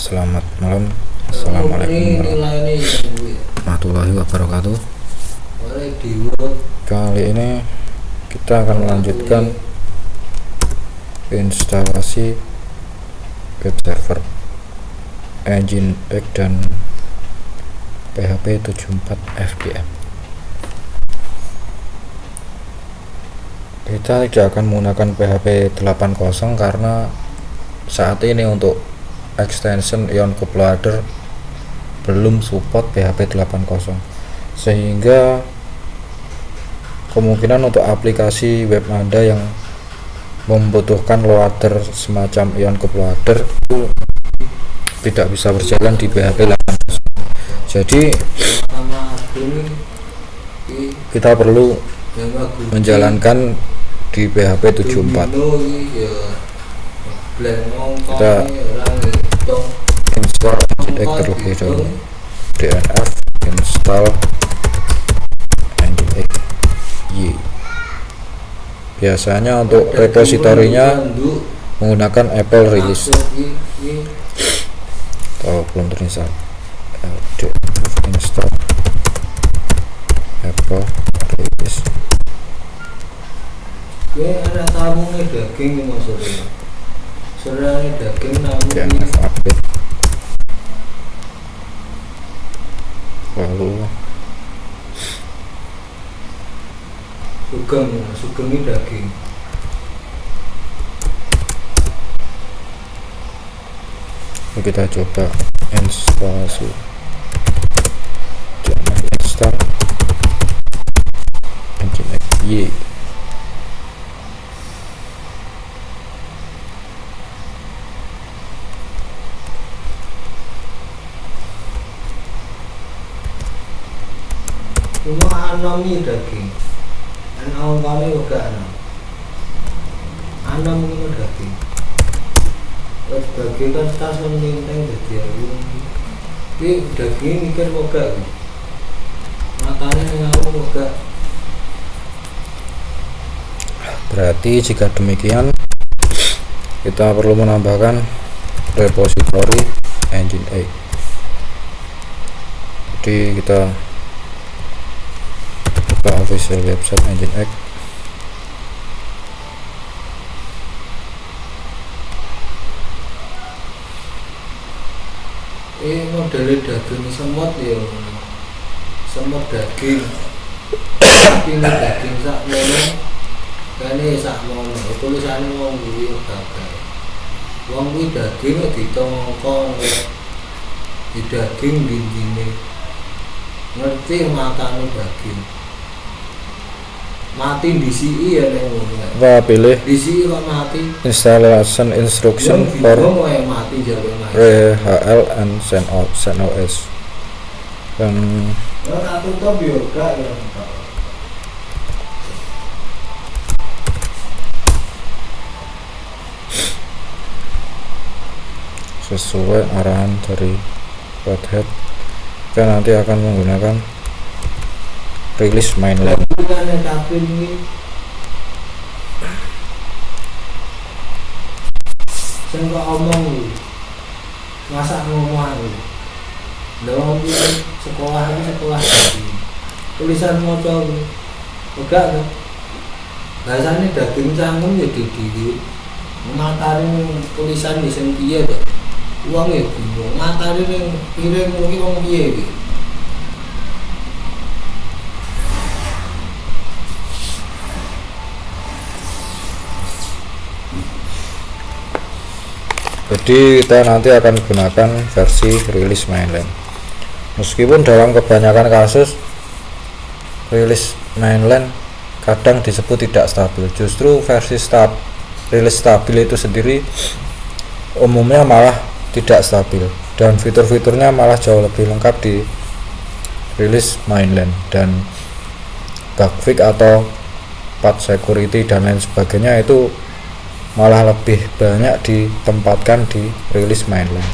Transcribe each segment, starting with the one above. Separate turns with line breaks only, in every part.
Selamat malam. Assalamualaikum warahmatullahi wabarakatuh. Kali ini kita akan melanjutkan instalasi web server Nginx dan PHP 74 FPM. Kita tidak akan menggunakan PHP 80 karena saat ini untuk extension Ion Cup Loader belum support PHP 80, sehingga kemungkinan untuk aplikasi web Anda yang membutuhkan loader semacam Ion Cup Loader itu tidak bisa berjalan di PHP 80. Jadi kita perlu menjalankan di PHP 74. Kita install Nginx terlebih dahulu. DNF install Nginx Y. Biasanya untuk repositorinya menggunakan Apple Release. Kalau belum terinstall, DNF install Apple Release.
Ada tamunya daging maksudnya. Saudara daging namun
DNF update. Lalu
sugeng ini daging.
Kita coba instalasi DNF install Nginx Y.
Cuma anom ini daging, anom kali juga anom ini daging. Daging kan tas menenteng jadi ini daging mikir juga, matanya ngaruh juga.
Berarti jika demikian kita perlu menambahkan repositori Nginx. Jadi kita buka official website Nginx.
Model daging semut ya, semut daging. Tapi ini daging sak mono, kene sak mono. Tulisannya wong kuwi gagal. Wong kuwi daging ditongkong, di daging dindine. Ngerti matane daging. Mati di CI ya ning ngono.
Kita pilih
Di CI kok mati.
installation instruction for
mati jago
RHL and CentOS. Dan
ora tutup yo gak ya.
sesuai arahan dari Red Hat, kita nanti akan menggunakan release mainline.
Bukannya kabin ini saya kok omong lu masa ngomong lu dong sekolah lagi tulisan moco lu enggak kan bahasanya daging cangkem ya didi matarin tulisan di sentia tuh uang ya bingung matarin piring mungkin wong piye gitu.
Jadi kita nanti akan gunakan versi release mainline. Meskipun dalam kebanyakan kasus release mainline kadang disebut tidak stabil, justru versi release stabil itu sendiri umumnya malah tidak stabil dan fitur-fiturnya malah jauh lebih lengkap di release mainline, dan bug fix atau patch security dan lain sebagainya itu malah lebih banyak ditempatkan di release mainline.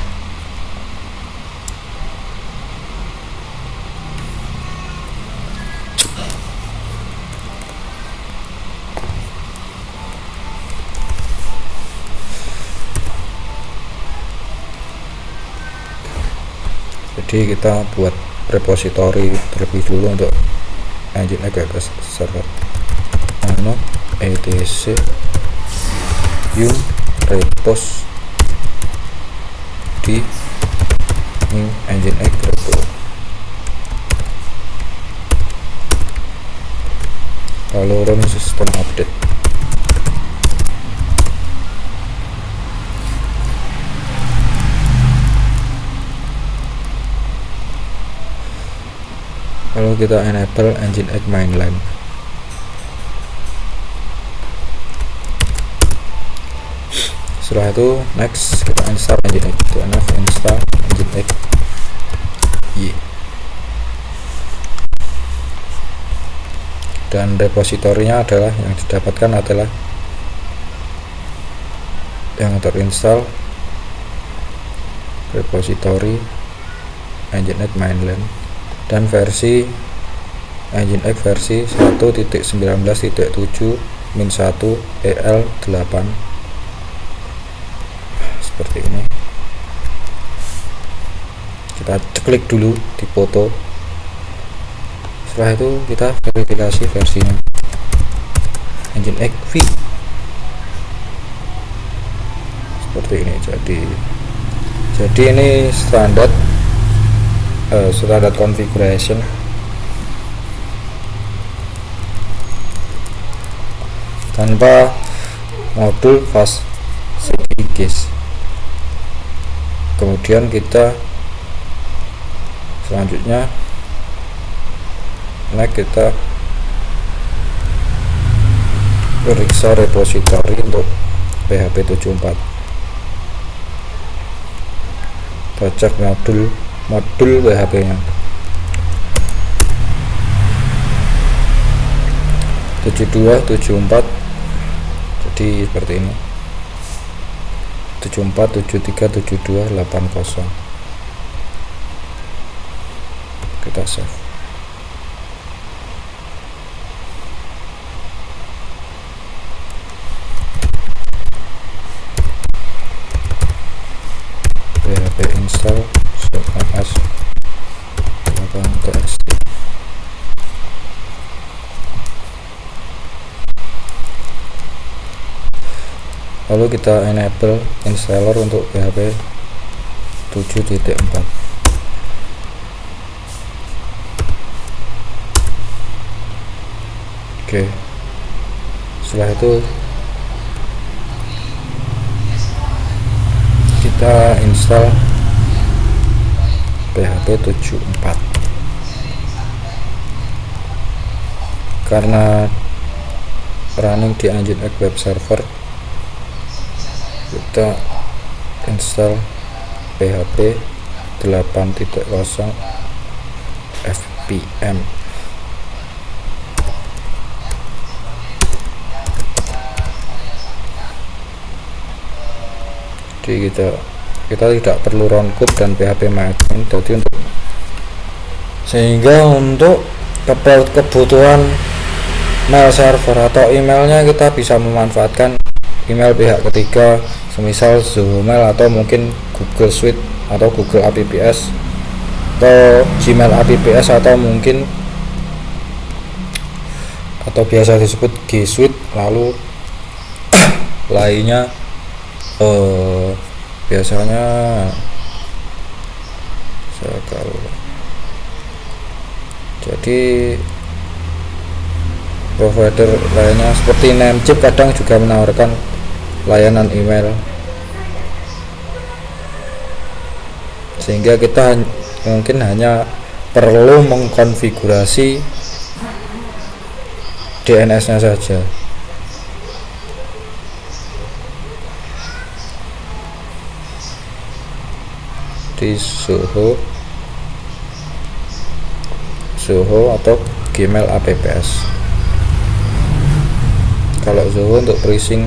Jadi kita buat repository terlebih dulu untuk Nginx web server. Nano etc yum repos di Nginx repo. Lalu run system update. Lalu kita enable Nginx mainline. Setelah itu next kita install Nginx. Dnf install Nginx y. Dan repositorinya adalah yang didapatkan adalah yang terinstall repository Nginx mainline dan versi Nginx versi 1.19.7 -1 EL8 seperti ini. Kita klik dulu di foto. Setelah itu kita verifikasi versinya Nginx V seperti ini. Jadi ini standar configuration tanpa modul fast case. Kemudian kita selanjutnya kita periksa repository untuk PHP 74. Kita cek modul PHP nya 7274. Jadi seperti ini 74737280. Kita save. PHP install ms 8txt. Lalu kita enable installer untuk PHP 7.4. Oke. Setelah itu kita install PHP 74. Karena running di Nginx web server, kita install PHP 8.0 fpm. Jadi kita tidak perlu roundcode dan PHP mainline. Jadi sehingga untuk kebutuhan mail server atau emailnya kita bisa memanfaatkan email pihak ketiga, semisal Zoho Mail atau mungkin Google Suite atau Google APPS atau Gmail APPS atau mungkin atau biasa disebut G Suite. Lalu lainnya biasanya jadi provider lainnya seperti Namecheap kadang juga menawarkan layanan email, sehingga kita mungkin hanya perlu mengkonfigurasi DNS nya saja. Di Zoho atau Gmail APPS. Kalau Zoho untuk pricing,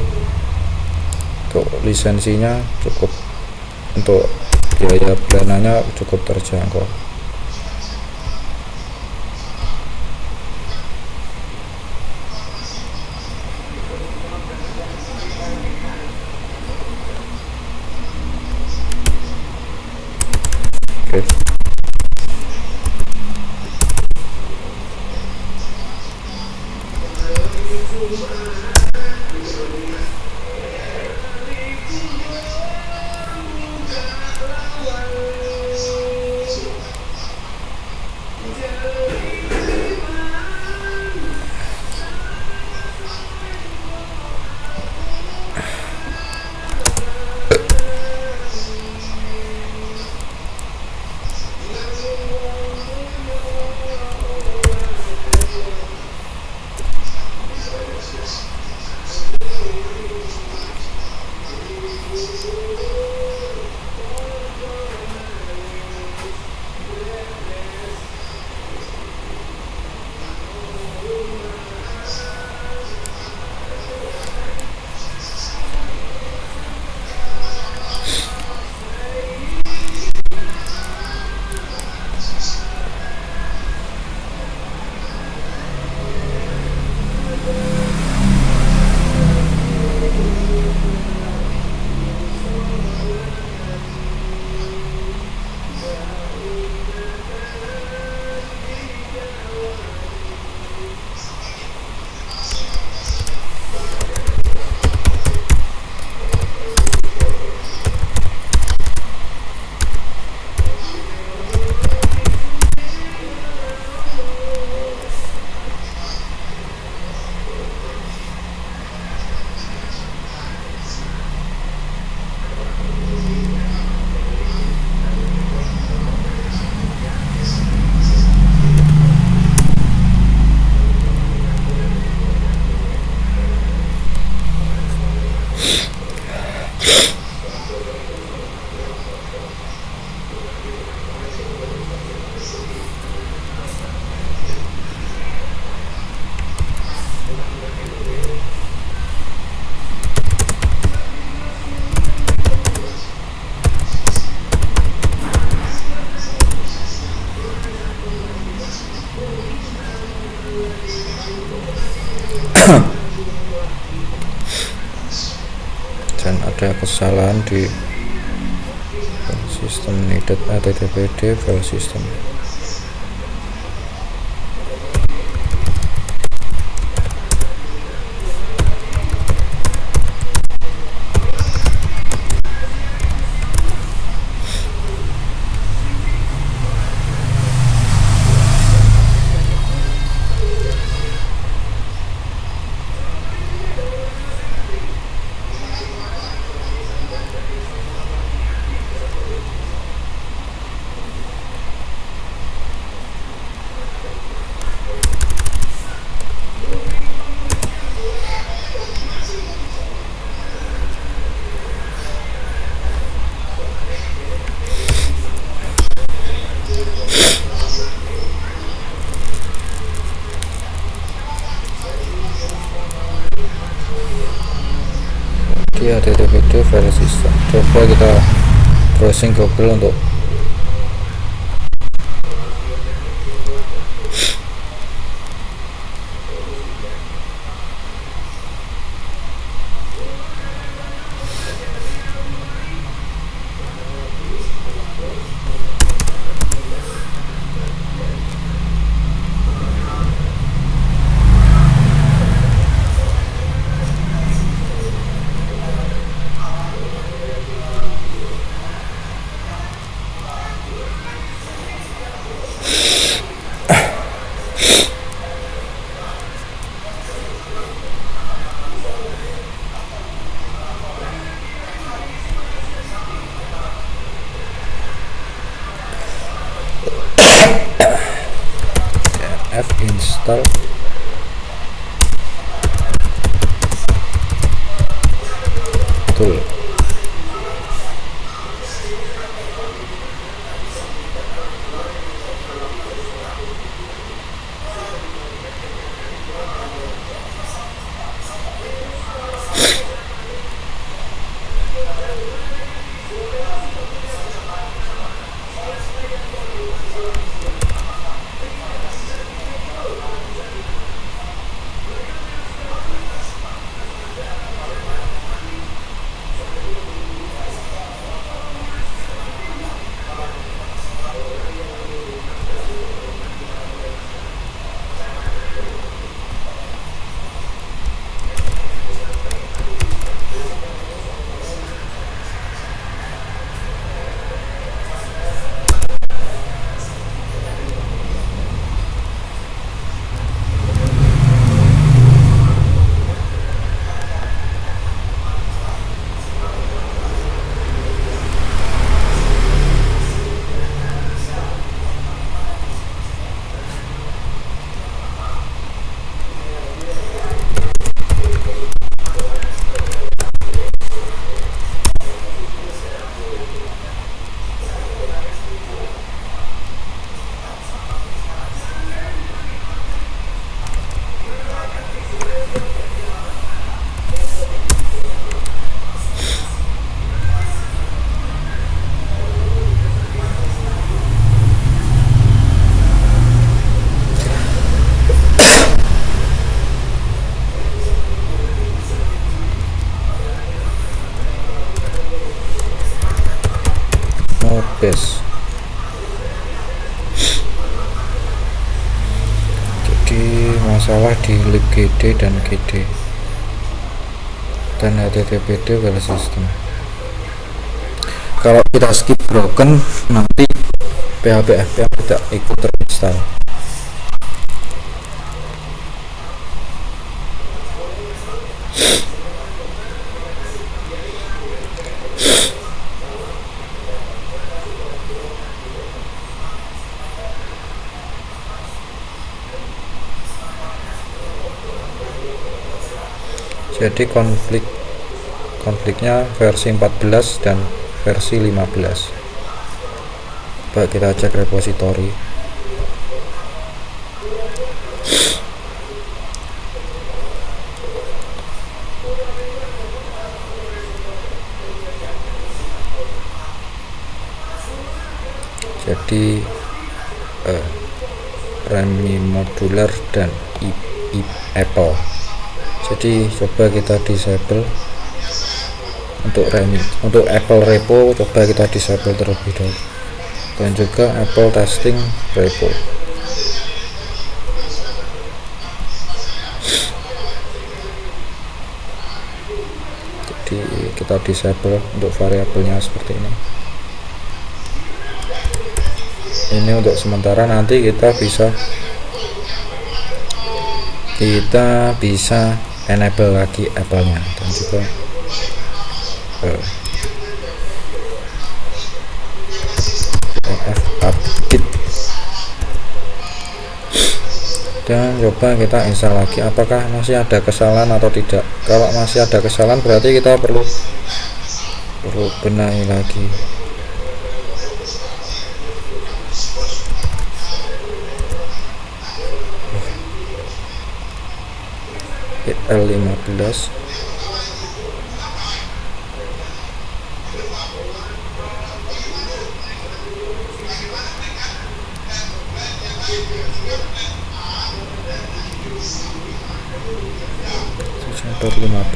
untuk lisensinya cukup, untuk biaya bulanannya cukup terjangkau. Oke. ada kesalahan di sistem needed httpd file system. Di httpd file system. Coba kita browsing Google untuk install tool. Modbus. Jadi masalah di libgd dan gd dan httpd file system. Kalau kita skip broken, nanti PHP FPM tidak ikut terinstall. Jadi konfliknya versi 14 dan versi 15. Coba kita cek repository. Jadi Remi modular dan Apple. Jadi coba kita disable untuk Apple repo coba kita disable terlebih dahulu, dan juga Apple testing repo. Jadi kita disable untuk variabelnya seperti ini. Ini untuk sementara, nanti kita bisa enable lagi Apple-nya, dan juga update, dan coba kita install lagi apakah masih ada kesalahan atau tidak. Kalau masih ada kesalahan berarti kita perlu benahi lagi. L15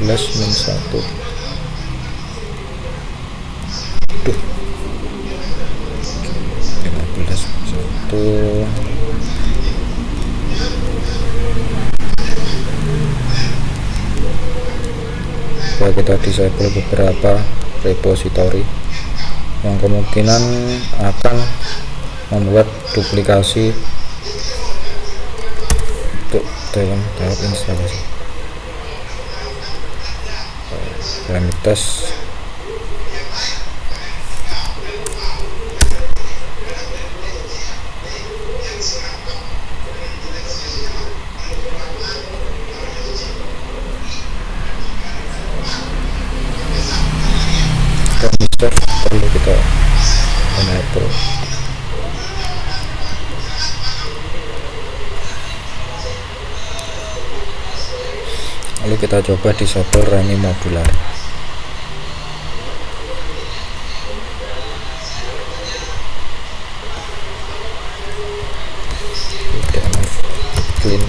15-1. Duh, 15-1. Coba kita disable beberapa repository yang kemungkinan akan membuat duplikasi untuk dalam tahap instalasi. Tes perlu kita enable. Lalu kita coba disable RAMI modular. Clean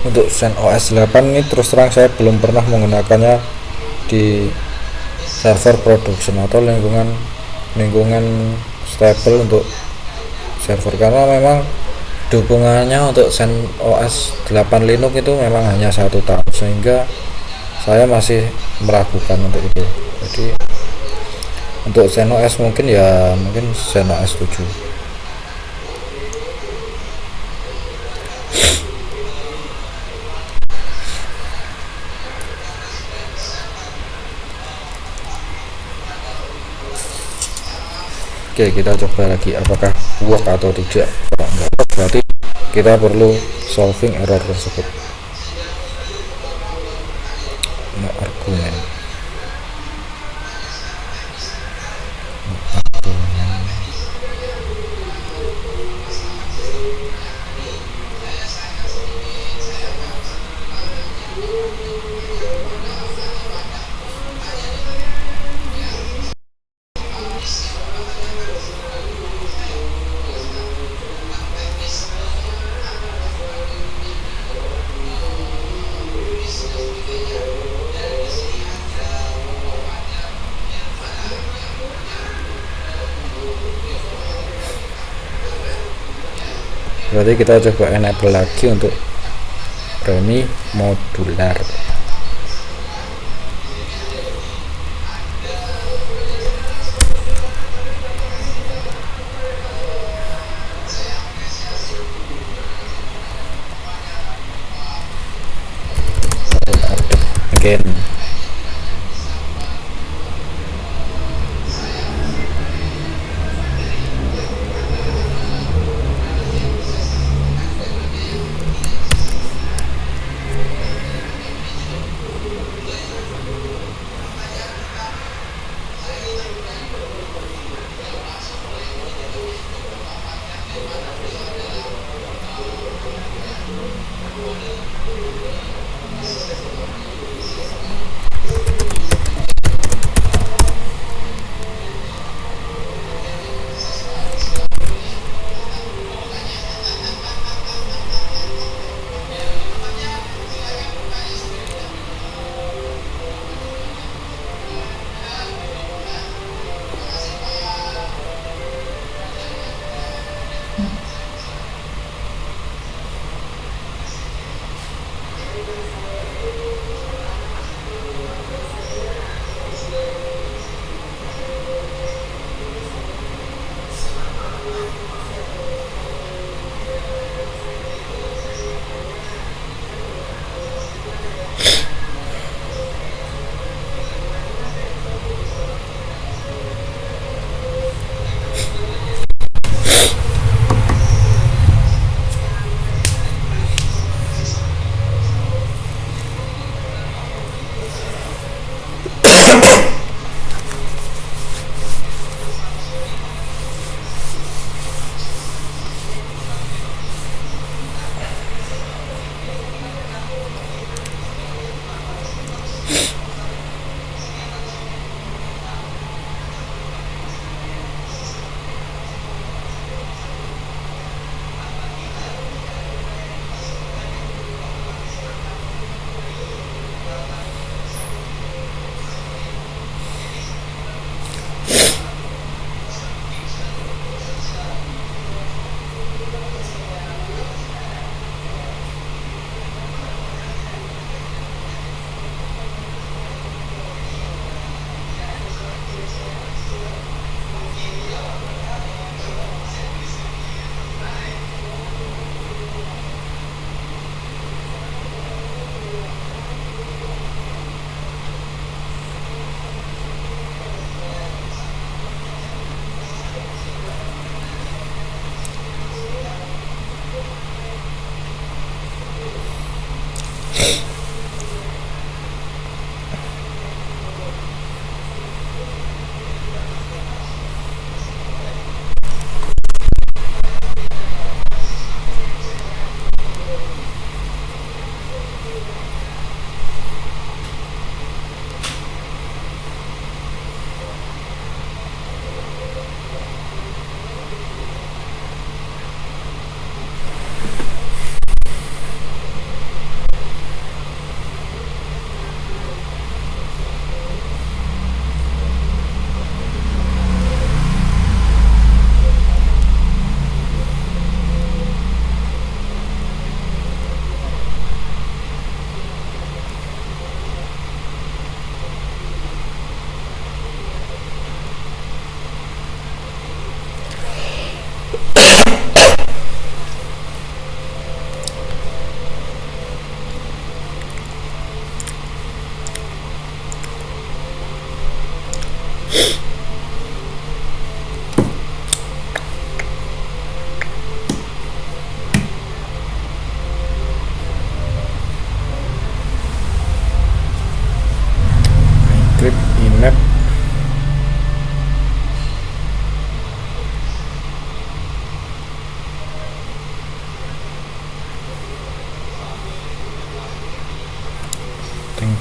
untuk ZenOS 8 ini terus terang saya belum pernah menggunakannya di server production atau lingkungan stable untuk server, karena memang dukungannya untuk ZenOS 8 Linux itu memang hanya 1 tahun, sehingga saya masih meragukan untuk itu. Jadi untuk ZenOS mungkin ZenOS 7. Oke, kita coba lagi apakah work atau tidak. Kalau enggak work berarti kita perlu solving error tersebut. No argument. Berarti kita coba enable lagi untuk premi modular. Again.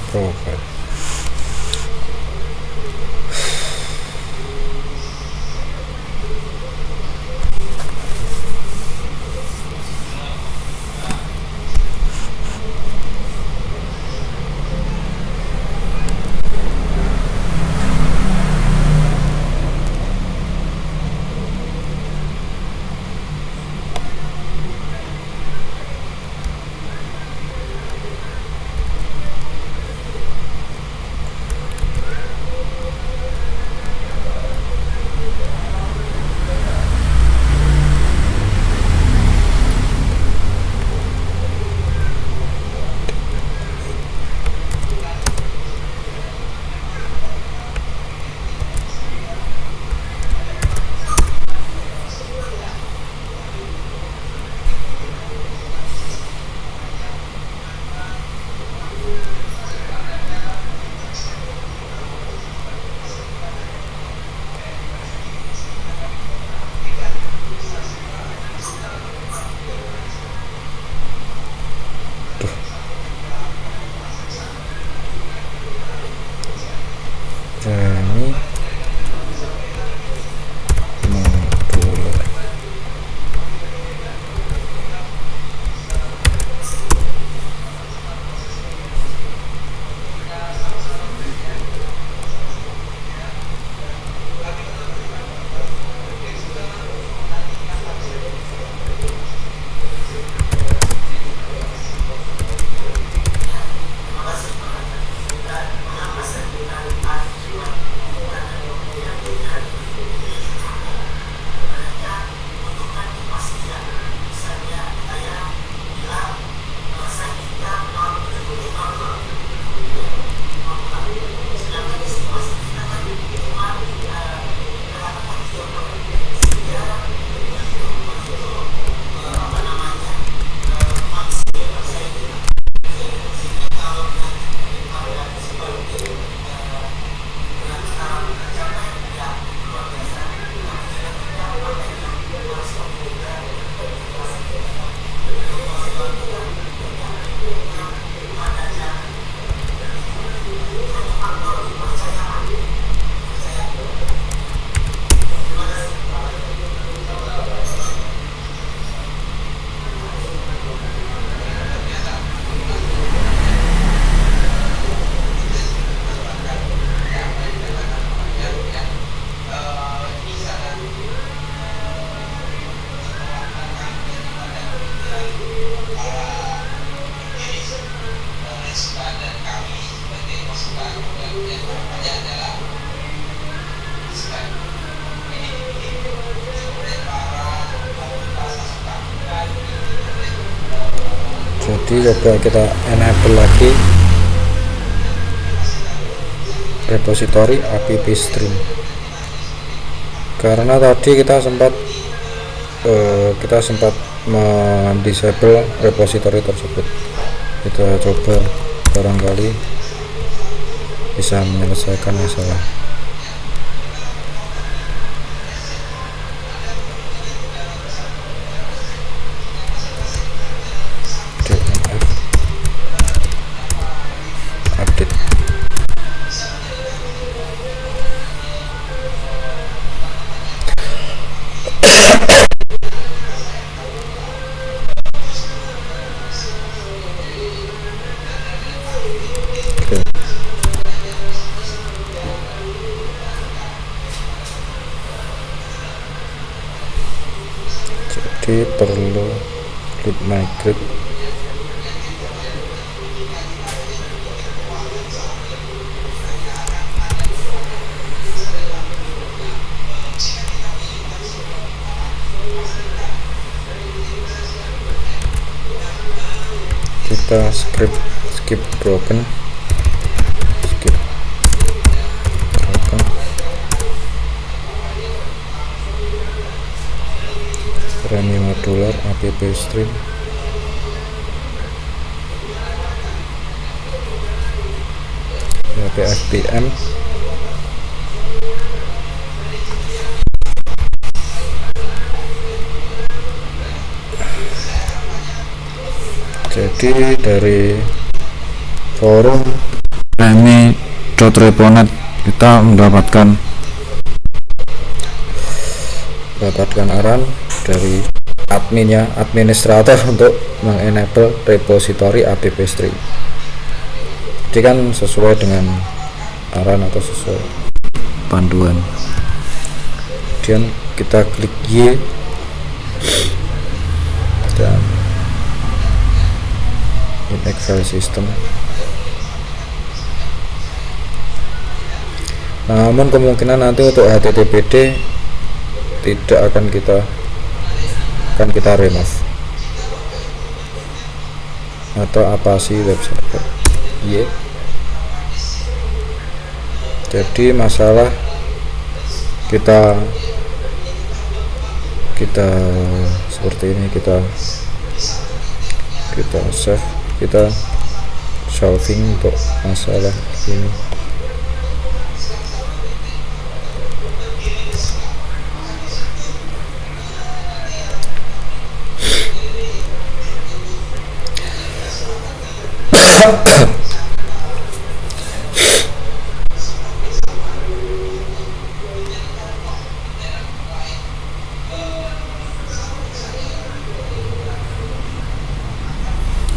Profile. Jadi coba kita enable lagi repository app stream, karena tadi kita sempat mendisable repository tersebut. Kita coba, barangkali bisa menyelesaikan masalah. Update. Jadi perlu git migrate kita skip broken remi modular app stream. PFPM jadi dari forum remi.reponet kita mendapatkan arahan dari administrator untuk mengenable repository app stream. Jadi kan sesuai dengan arahan atau sesuai panduan. Kemudian kita klik Y dan inject file system. Namun kemungkinan nanti untuk HTTPD tidak akan kita remove, atau apa sih web server. Y. Jadi masalah kita seperti ini, kita save, kita solving untuk masalah ini.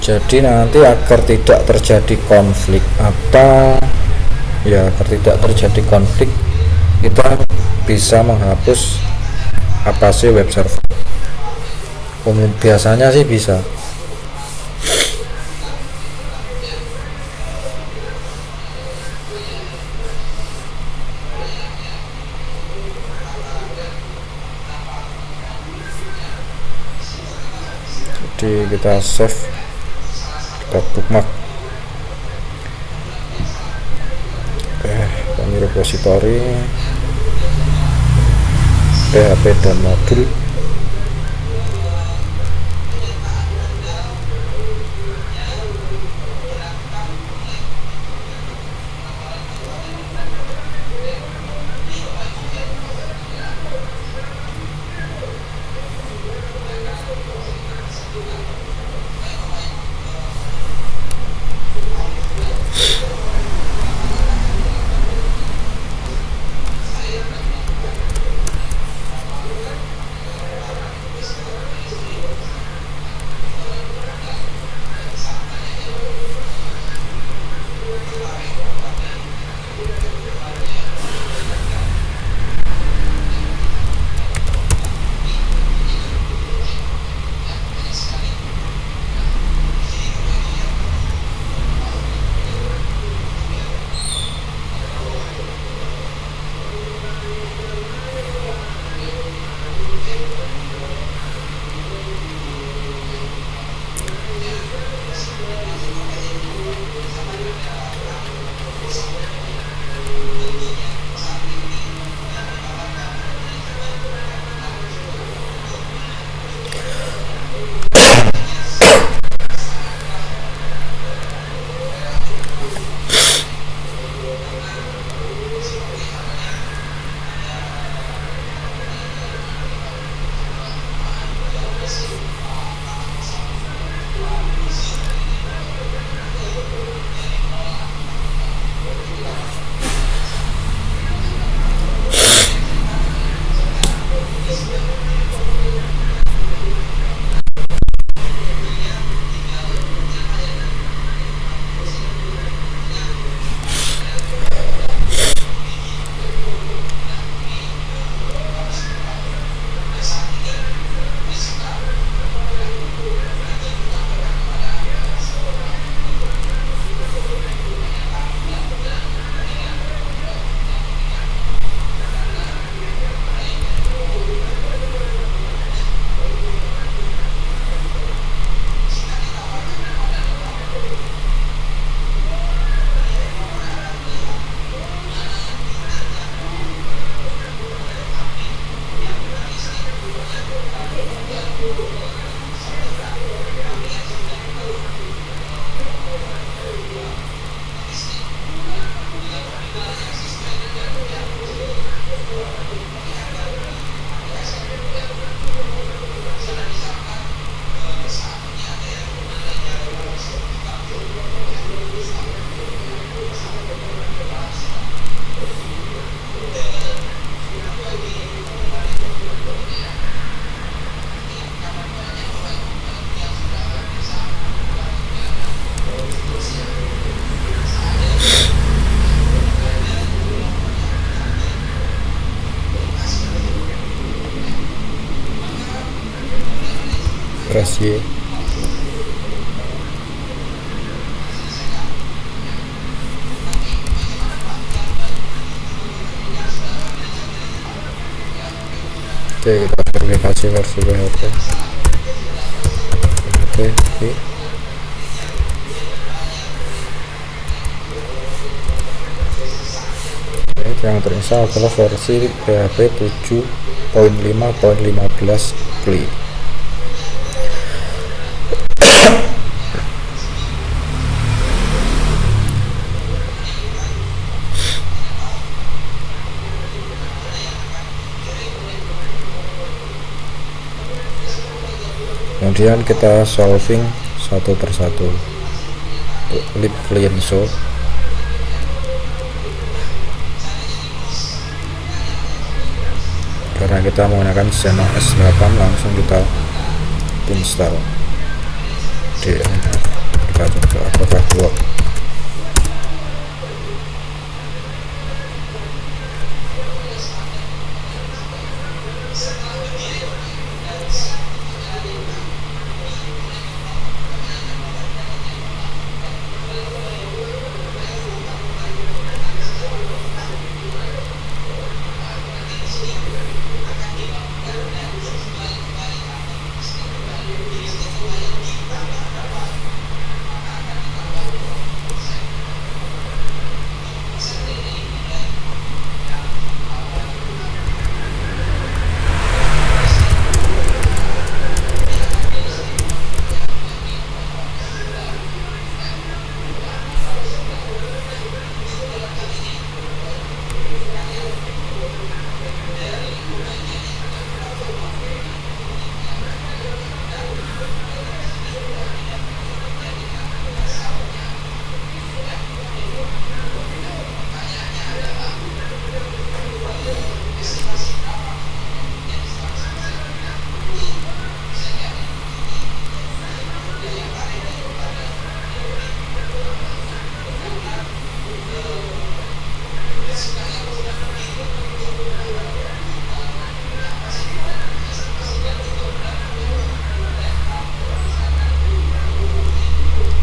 Jadi nanti agar tidak terjadi konflik kita bisa menghapus Apache web server. Biasanya sih bisa. Jadi kita save, kita bookmark kami repository PHP dan modul. Gracie. Oke, kita verifikasi versi PHP. Oke. Yang terinstall adalah versi PHP 7.5.15 CLI. Kemudian kita solving satu persatu. Lib client show. Karena kita menggunakan Xenon S8, langsung kita install DNF. Kita coba apakah work.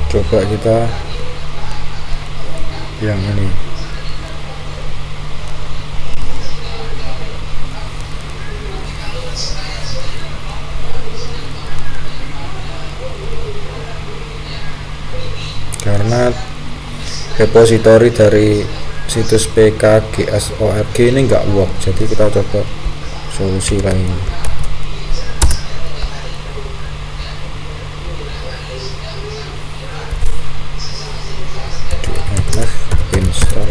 Coba kita yang ini. Karena repositori dari situs PKGSORG ini nggak work, jadi kita coba solusi lain. Install.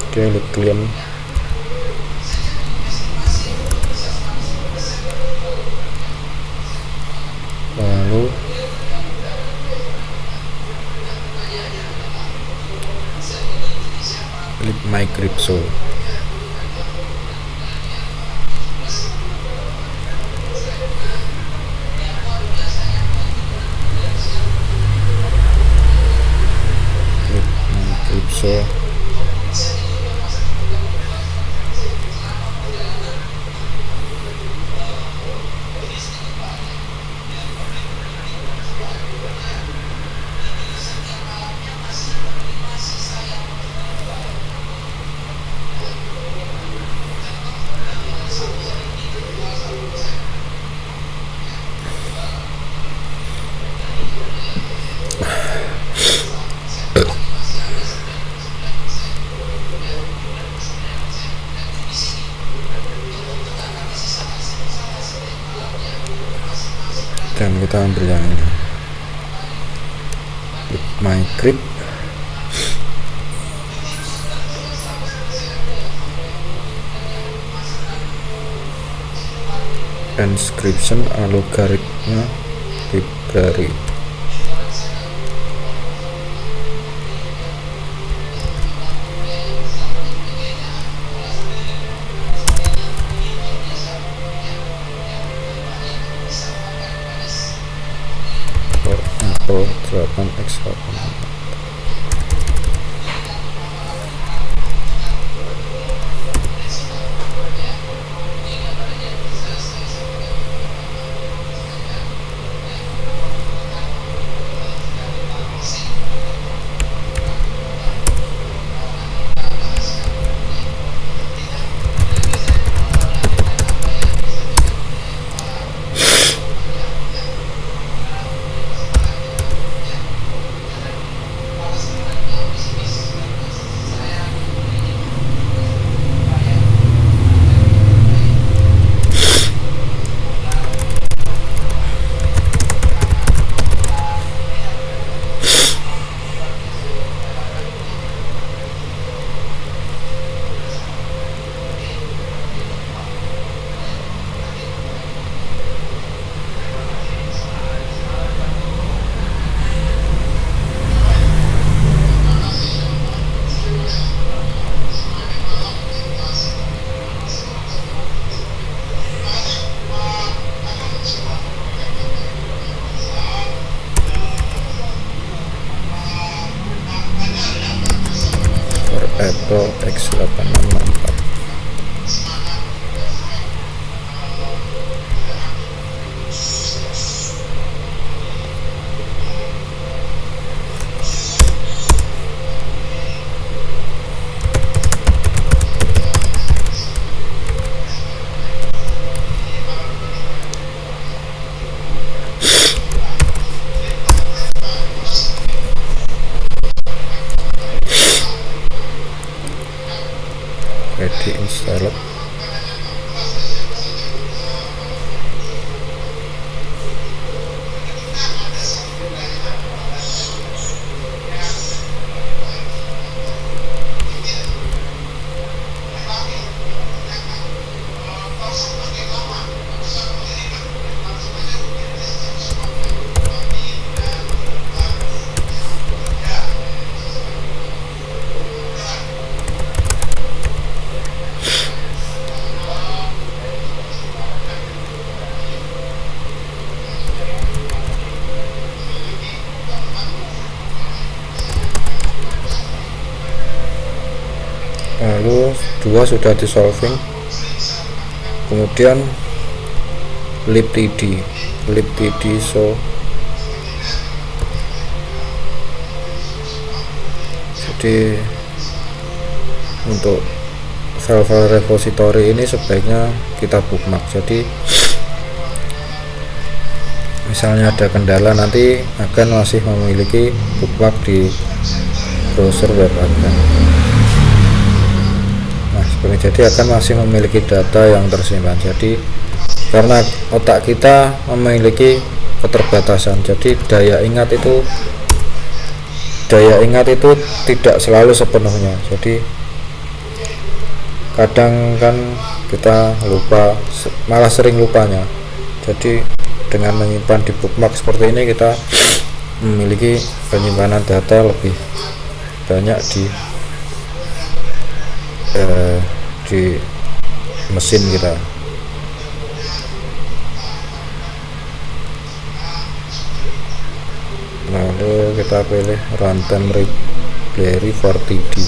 Oke, lib client. Lalu lib my crypto. So kita ambil yang ini, my grip. Inscription algoritma library. For Apple 8x8. Apple X864. Ready installed. Lalu 2 sudah di solving, kemudian libtd so jadi untuk file-file repository ini sebaiknya kita bookmark. Jadi misalnya ada kendala, nanti akan masih memiliki bookmark di browser web akan. Jadi akan masih memiliki data yang tersimpan. Jadi karena otak kita memiliki keterbatasan, jadi daya ingat itu tidak selalu sepenuhnya. Jadi kadang kan kita lupa, malah sering lupanya. Jadi dengan menyimpan di bookmark seperti ini, kita memiliki penyimpanan data lebih banyak di mesin kita. Lalu kita pilih runtime library for TD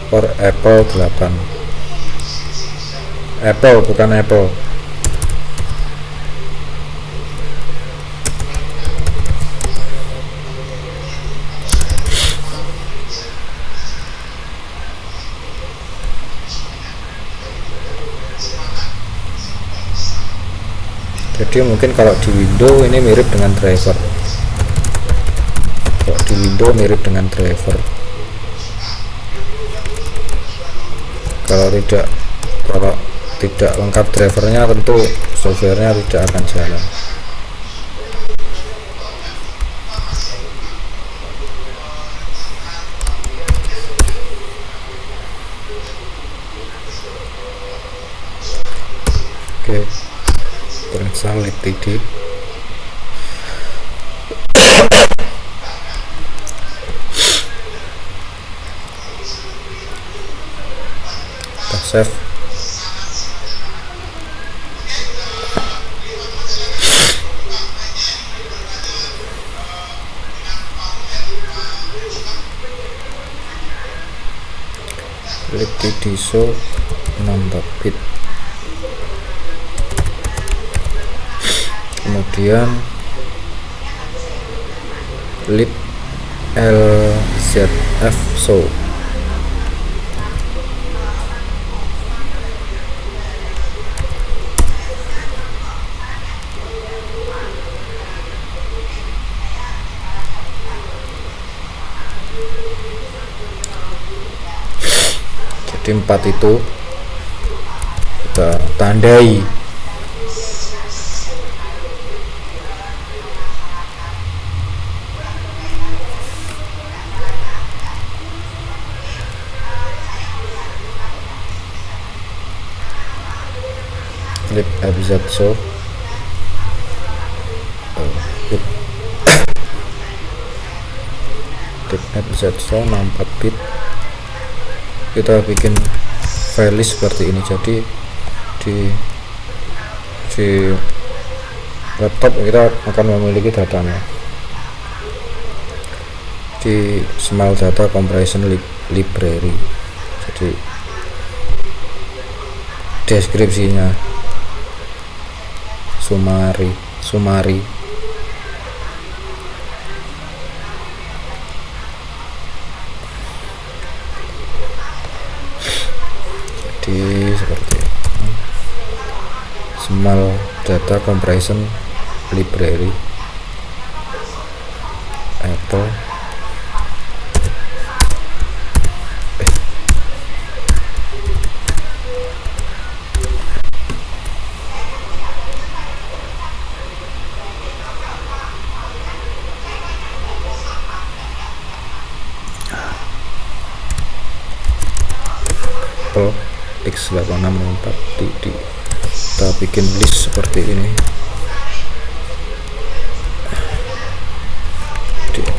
for Apple 8. Apple bukan Apple. Jadi mungkin kalau di Windows ini mirip dengan driver. Kalau di Windows mirip dengan driver. Kalau tidak lengkap drivernya, tentu softwarenya tidak akan jalan. Oke, terinstall libtd. Kita save. libtd show 64 bit. Kemudian lib lzf show. Jadi 4 itu kita tandai. libfz show libfz show 64 bit. Kita bikin file list seperti ini. Jadi di laptop kita akan memiliki datanya di small data compression library. Jadi deskripsinya sumari jadi seperti ini. Small data compression library Apple x8664. Kita bikin list seperti ini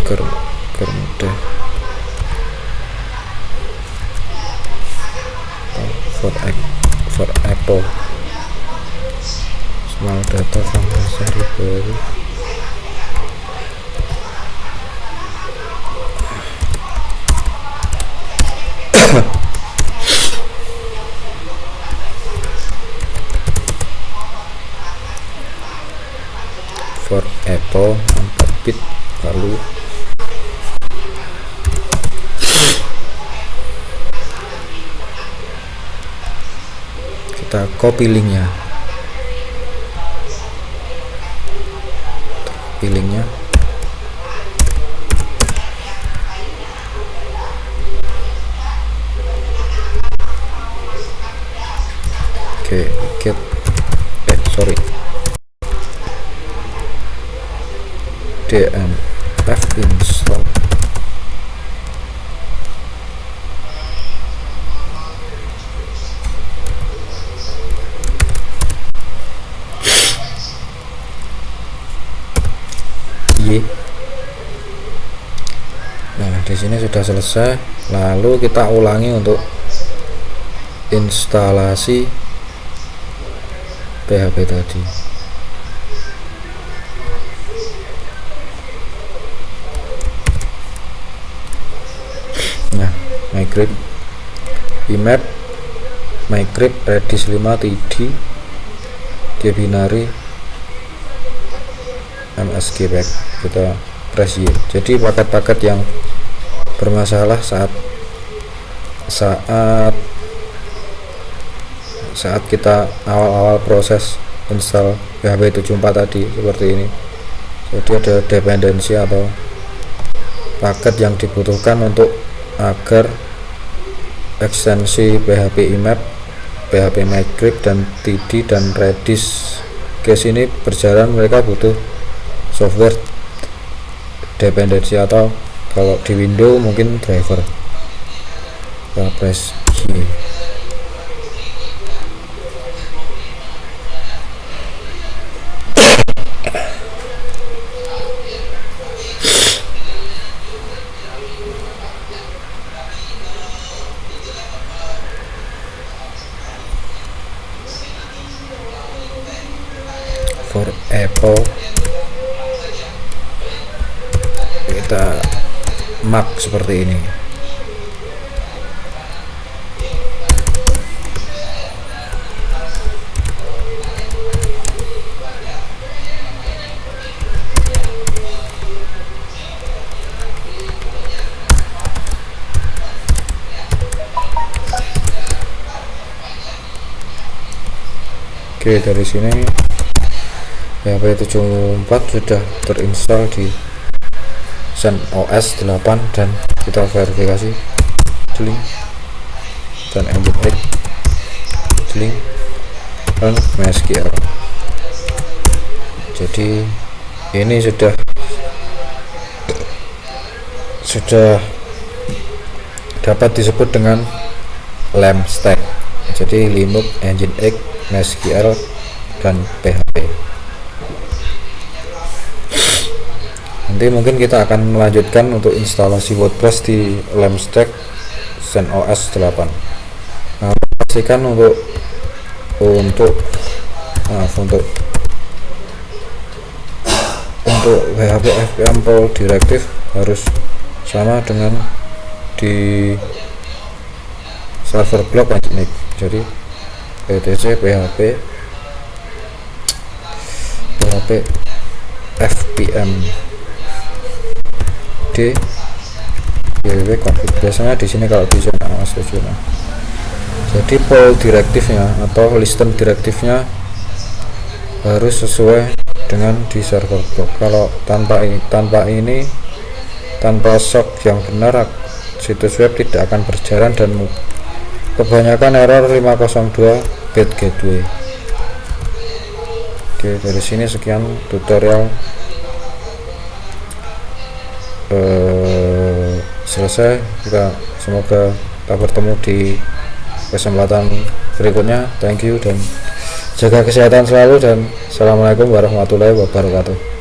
agar mudah. For Apple small data compression library. For Apple 4 bit. Lalu kita copy linknya. Oke, get dnf install. Nah, di sini sudah selesai. Lalu kita ulangi untuk instalasi PHP tadi. Nah, migrate imap migrate redis 5 td dia binary msg back. Kita press Y. Jadi paket-paket yang bermasalah saat kita awal-awal proses install PHP 74 tadi seperti ini. Jadi ada dependensi atau paket yang dibutuhkan untuk agar ekstensi PHP imap PHP Migrate dan TD dan Redis. Case ini berjalan mereka butuh software dependency atau kalau di Windows mungkin driver. Kita press G. For Apple kita Mac seperti ini. Oke, dari sini PHP 74 sudah terinstall di ZenOS 8 dan kita verifikasi link dan Nginx link dan MySQL. Jadi ini sudah dapat disebut dengan LAMP stack. Jadi Linux, Nginx, MySQL dan PHP. Nanti mungkin kita akan melanjutkan untuk instalasi WordPress di LAMP stack ZenOS 8. Nah, pastikan untuk PHP example directive harus sama dengan di server blog Nginx. Jadi etc PHP fpm d www.config. Biasanya di sini kalau di zona setuju. Jadi pull direktifnya atau listen direktifnya harus sesuai dengan di server blog. Kalau tanpa sok yang benar, situs web tidak akan berjalan dan kebanyakan error 502 bad gateway. Oke, dari sini sekian tutorial selesai. Semoga kita bertemu di kesempatan berikutnya. Thank you dan jaga kesehatan selalu dan assalamualaikum warahmatullahi wabarakatuh.